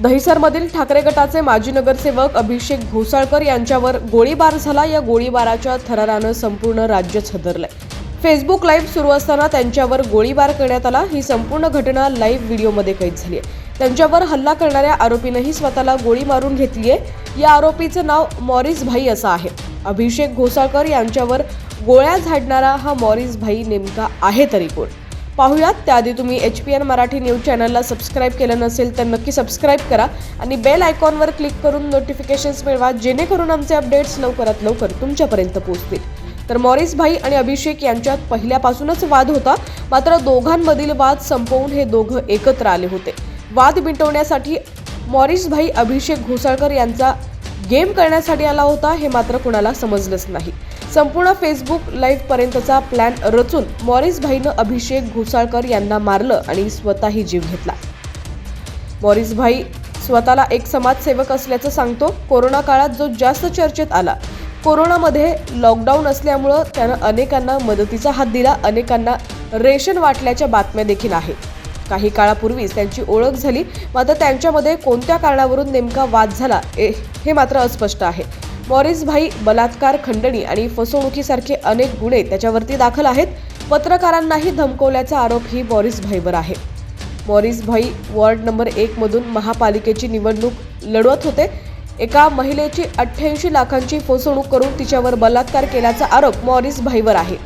दहिसरमधील ठाकरे गटाचे माजी नगरसेवक अभिषेक घोसाळकर यांच्यावर गोळीबार झाला। या गोळीबाराच्या थरारानं संपूर्ण राज्यच हादरलंय। फेसबुक लाईव्ह सुरू असताना त्यांच्यावर गोळीबार करण्यात आला। ही संपूर्ण घटना लाईव्ह व्हिडिओमध्ये कैद झाली आहे। त्यांच्यावर हल्ला करणाऱ्या आरोपीनेही स्वतःला गोळी मारून घेतली आहे। या आरोपीचं नाव मॉरिस भाई असं आहे। अभिषेक घोसाळकर यांच्यावर गोळ्या झाडणारा हा मॉरिस भाई नेमका आहे तरी कोण, पाहुयात। त्याआधी तुम्ही HPN मराठी न्यूज चॅनलला सबस्क्राइब केलं नसेल तर नक्की सबस्क्राइब करा आणि बेल आयकॉनवर क्लिक करून नोटिफिकेशन्स मिळवा, जेणेकरून आमचे अपडेट्स लवकरात लवकर तुमच्यापर्यंत पोहोचतील। तर मॉरिस भाई आणि अभिषेक यांच्यात पहिल्यापासूनच वाद होता, मात्र दोघांमधील वाद संपवून हे दोघं एकत्र आले होते। वाद मिटवण्यासाठी मॉरिस भाई अभिषेक घोसाळकर यांचा गेम करण्यासाठी आला होता, हे मात्र कुणाला समजलंच नाही। संपूर्ण फेसबुक लाईव्ह पर्यंतचा प्लॅन रचून मॉरिस भाईनं अभिषेक घोसाळकर यांना मारलं आणि स्वतःही जीव घेतला। मॉरिस भाई स्वतःला एक समाजसेवक असल्याचं सांगतो। कोरोना काळात जो जास्त चर्चेत आला। कोरोनामध्ये लॉकडाऊन असल्यामुळं त्यानं अनेकांना मदतीचा हात दिला, अनेकांना रेशन वाटल्याच्या बातम्या देखील आहेत। काही काळापूर्वीच त्यांची ओळख झाली, मात्र त्यांच्यामध्ये कोणत्या कारणावरून नेमका वाद झाला हे मात्र अस्पष्ट आहे। मॉरिस भाई बलात्कार, खंडणी आणि फसवणुकीसारखे अनेक गुन्हे त्याच्यावरती दाखल आहेत। पत्रकारांनाही धमकवल्याचा आरोपही मॉरिस भाईवर आहे। मॉरिस भाई वॉर्ड नंबर 1 मधून महापालिकेची निवडणूक लढवत होते। एका महिलेची 88 लाखांची फसवणूक करून तिच्यावर बलात्कार केल्याचा आरोप मॉरिस भाईवर आहे।